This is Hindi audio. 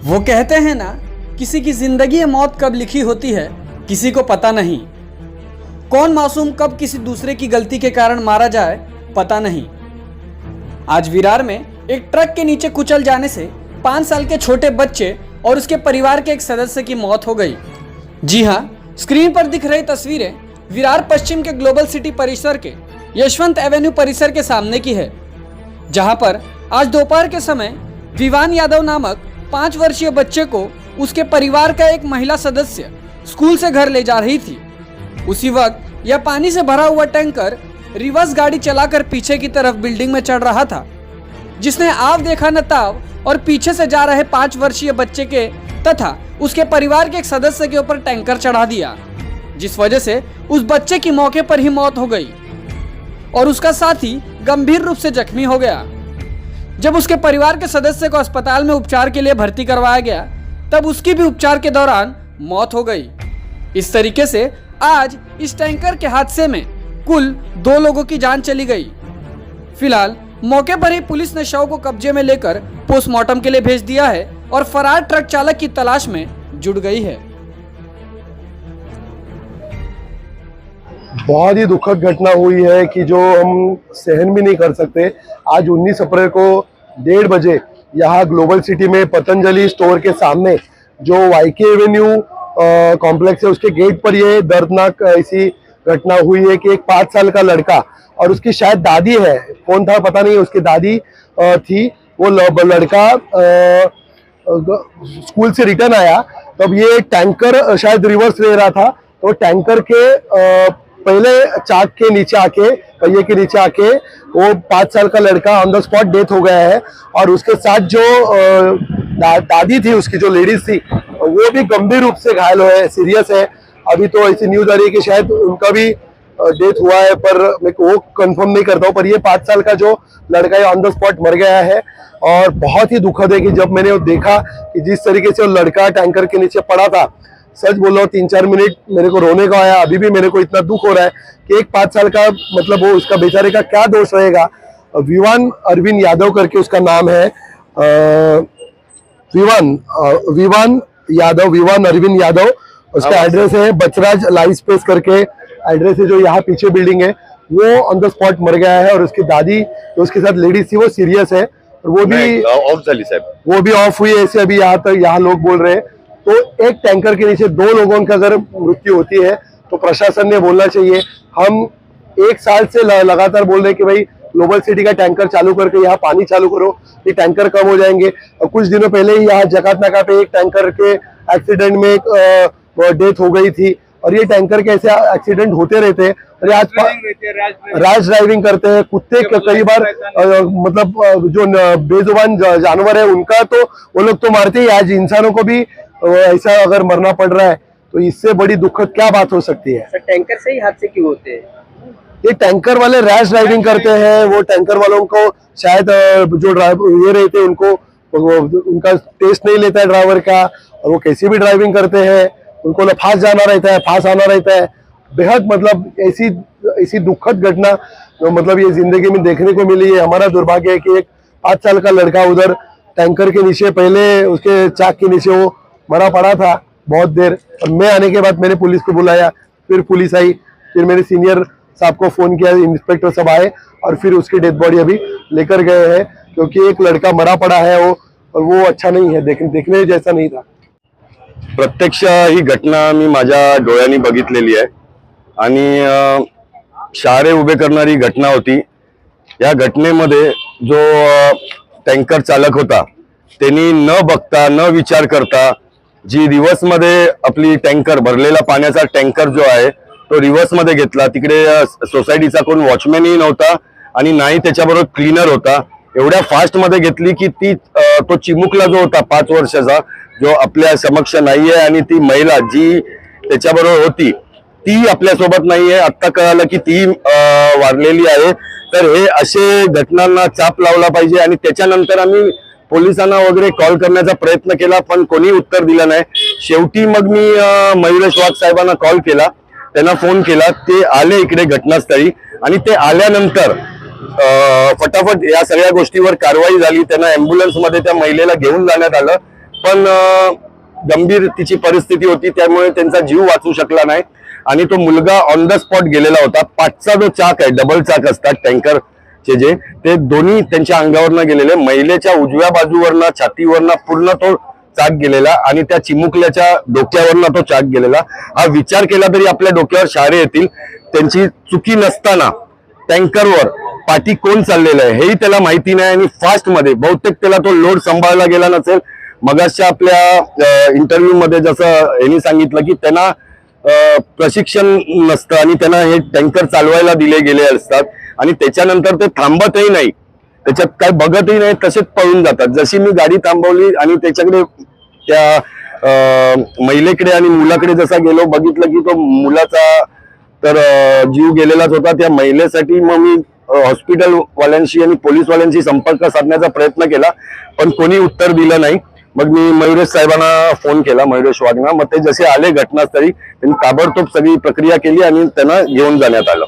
वो कहते हैं ना, किसी की जिंदगी या मौत कब लिखी होती है किसी को पता नहीं। कौन मासूम कब किसी दूसरे की गलती के कारण मारा जाए पता नहीं। आज विरार में एक ट्रक के नीचे कुचल जाने से 5 साल के छोटे बच्चे और उसके परिवार के एक सदस्य की मौत हो गई। जी हाँ, स्क्रीन पर दिख रही तस्वीरें विरार पश्चिम के ग्लोबल सिटी परिसर के यशवंत एवेन्यू परिसर के सामने की है, जहां पर आज दोपहर के समय विवान यादव नामक 5 वर्षीय बच्चे को उसके परिवार का एक महिला सदस्य स्कूल से घर ले जा रही थी। उसी वक्त यह पानी से भरा हुआ टैंकर रिवर्स गाड़ी चलाकर पीछे की तरफ बिल्डिंग में चढ़ रहा था, जिसने आव देखा न ताव और पीछे से जा रहे 5 वर्षीय बच्चे के तथा उसके परिवार के एक सदस्य के ऊपर टैंकर चढ़ा दिया, जिस वजह से उस बच्चे की मौके पर ही मौत हो गई और उसका साथी गंभीर रूप से जख्मी हो गया। जब उसके परिवार के सदस्य को अस्पताल में उपचार के लिए भर्ती करवाया गया, तब उसकी भी उपचार के दौरान मौत हो गई। इस तरीके से आज इस टैंकर के हादसे में कुल 2 लोगों की जान चली गई। फिलहाल मौके पर ही पुलिस ने शव को कब्जे में लेकर पोस्टमार्टम के लिए भेज दिया है और फरार ट्रक चालक की तलाश में जुट गई है। बहुत ही दुखद घटना हुई है कि जो हम सहन भी नहीं कर सकते। आज 19 अप्रैल को 1:30 बजे यहाँ ग्लोबल सिटी में पतंजलि स्टोर के सामने जो वाईके एवेन्यू कॉम्प्लेक्स है, उसके गेट पर ये दर्दनाक ऐसी घटना हुई है कि एक 5 साल का लड़का और उसकी शायद दादी है, कौन था पता नहीं, उसकी दादी थी। वो लड़का स्कूल से रिटर्न आया, तब ये टैंकर शायद रिवर्स ले रहा था, तो टैंकर के पहले चाक के नीचे आके, पहिए के नीचे आके वो 5 साल का लड़का ऑन द स्पॉट डेथ हो गया है। और उसके साथ जो दादी थी, उसकी जो लेडीज थी, वो भी गंभीर रूप से घायल है, सीरियस है। अभी तो ऐसी न्यूज आ रही है कि शायद उनका भी डेथ हुआ है, पर मैं वो कंफर्म नहीं करता हूँ। पर ये 5 साल का जो लड़का है ऑन द स्पॉट मर गया है। और बहुत ही दुखद है कि जब मैंने वो देखा कि जिस तरीके से वो लड़का टैंकर के नीचे पड़ा था, सच बोल रहा हूँ 3-4 मिनट मेरे को रोने को आया। अभी भी मेरे को इतना दुख हो रहा है कि एक 5 साल का, मतलब वो उसका बेचारे का क्या दोष रहेगा। विवान अरविंद यादव करके उसका नाम है, विवान अरविंद यादव। उसका एड्रेस है बचराज लाइफ स्पेस करके एड्रेस है, जो यहाँ पीछे बिल्डिंग है। वो ऑन द स्पॉट मर गया है और उसकी दादी जो उसके साथ लेडीज थी वो सीरियस है, और वो भी ऑफ हुई है ऐसे अभी यहाँ लोग बोल रहे हैं। तो एक टैंकर के नीचे 2 लोगों की अगर मृत्यु होती है तो प्रशासन ने बोलना चाहिए। हम 1 साल से लगातार बोल रहे हैं कि भाई ग्लोबल सिटी का टैंकर चालू करके यहाँ पानी चालू करो, ये टैंकर कम हो जाएंगे। और कुछ दिनों पहले ही यहाँ जकातनाका पे एक टैंकर के एक्सीडेंट में डेथ हो गई थी, और ये टैंकर के ऐसे एक्सीडेंट होते रहते हैं। और आज रैश ड्राइविंग करते हैं, कुत्ते कई बार मतलब जो बेजुबान जानवर है उनका तो वो लोग तो मारते ही, आज इंसानों को भी ऐसा अगर मरना पड़ रहा है तो इससे बड़ी दुखद क्या बात हो सकती है। टैंकर से ही हादसे क्यों होते हैं? ये टैंकर वाले रैश ड्राइविंग करते हैं। वो टैंकर वालों को शायद जो ड्राइवर ये रहते हैं उनको उनका टेस्ट नहीं लेता है ड्राइवर का, और वो कैसी भी ड्राइविंग करते हैं। उनको फांस जाना रहता है, फांस आना रहता है। बेहद मतलब ऐसी दुखद घटना मतलब ये जिंदगी में देखने को मिली है। हमारा दुर्भाग्य है कि एक 5 साल का लड़का उधर टैंकर के नीचे, पहले उसके चाक के नीचे वो मरा पड़ा था बहुत देर। और मैं आने के बाद मैंने पुलिस को बुलाया, फिर पुलिस आई, फिर मेरे सीनियर साहब को फोन किया, इंस्पेक्टर सब आए और फिर उसकी डेड बॉडी अभी लेकर गए हैं, क्योंकि एक लड़का मरा पड़ा है वो, और वो अच्छा नहीं है, देखने जैसा नहीं था। प्रत्यक्ष ही घटना मी माझ्या डोळ्यांनी बघितलेली आहे आणि शाळे उभे करणारी घटना होती। या घटनेमध्ये जो टँकर चालक होता त्यांनी न बघता न विचार करता जी रिव्हर्स मध्ये आपली टँकर भरलेला पाण्याचा टँकर जो आहे तो रिव्हर्स मध्ये घेतला। तिकडे सोसायटीचा कोण वॉचमॅनही नव्हता आणि नाही त्याच्याबरोबर क्लीनर होता। एवढ्या फास्ट मध्ये घेतली की ती तो चिमुकला जो होता 5 वर्षाचा, जो आपल्या समक्ष नाहीये, आणि ती महिला जी त्याच्याबरोबर होती ती आपल्या सोबत नाहीये। आता कळालं की ती वारलेली आहे। तर हे असे घटनांना चाप लावला पाहिजे, आणि त्याच्यानंतर आम्ही पोलिसांना वगैरे कॉल करण्याचा प्रयत्न केला, पण कोणी उत्तर दिलं नाही। शेवटी मग मी मयुरेश वाघ साहेबांना कॉल केला, त्यांना फोन केला, ते आले इकडे घटनास्थळी, आणि ते आल्यानंतर फटाफट या सगळ्या गोष्टीवर कारवाई झाली। त्यांना ॲम्ब्युलन्स मध्ये त्या महिलेला घेऊन जाण्यात आलं। पण गंभीर तिची परिस्थिती होती, त्यामुळे त्यांचा जीव वाचू शकला नाही आणि तो मुलगा ऑन द स्पॉट गेलेला होता. पाठचा जो चाक आहे, डबल चाक असतात टँकरचे जे, ते दोन्ही त्यांच्या अंगावरनं गेलेले. महिलेच्या उजव्या बाजूवरनं छातीवरनं पूर्ण तो चाक गेलेला आणि त्या चिमुकल्याच्या डोक्यावरनं तो चाक गेलेला. हा विचार केला तरी आपल्या डोक्यावर शहारे येतील. त्यांची चुकी नसताना टँकरवर पाठी कोण चाललेलं आहे हेही त्याला माहिती नाही आणि फास्ट मध्ये बहुतेक त्याला तो लोड सांभाळला गेला नसेल. मगाच्या आपल्या इंटरव्ह्यू मध्ये जसं यांनी सांगितलं की त्यांना प्रशिक्षण नसतं आणि त्यांना हे टँकर चालवायला दिले गेले असतात आणि त्याच्यानंतर ते थांबतही नाही, त्याच्यात काय बघतही नाही, तसेच पळून जातात. जशी मी गाडी थांबवली आणि त्याच्याकडे त्या महिलेकडे आणि मुलाकडे जसा गेलो, बघितलं की तो मुलाचा तर जीव गेलेलाच होता. त्या महिलेसाठी मग मी हॉस्पिटल वाल्यांशी आणि पोलीस वाल्यांशी संपर्क साधण्याचा प्रयत्न केला, पण कोणी उत्तर दिलं नाही. मग मी मयुरेश साहेबांना फोन केला, मयुरेश वाघना. मग ते जसे आले घटनास्थळी, त्यांनी ताबडतोब सगळी प्रक्रिया केली आणि त्यांना घेऊन जाण्यात आलं.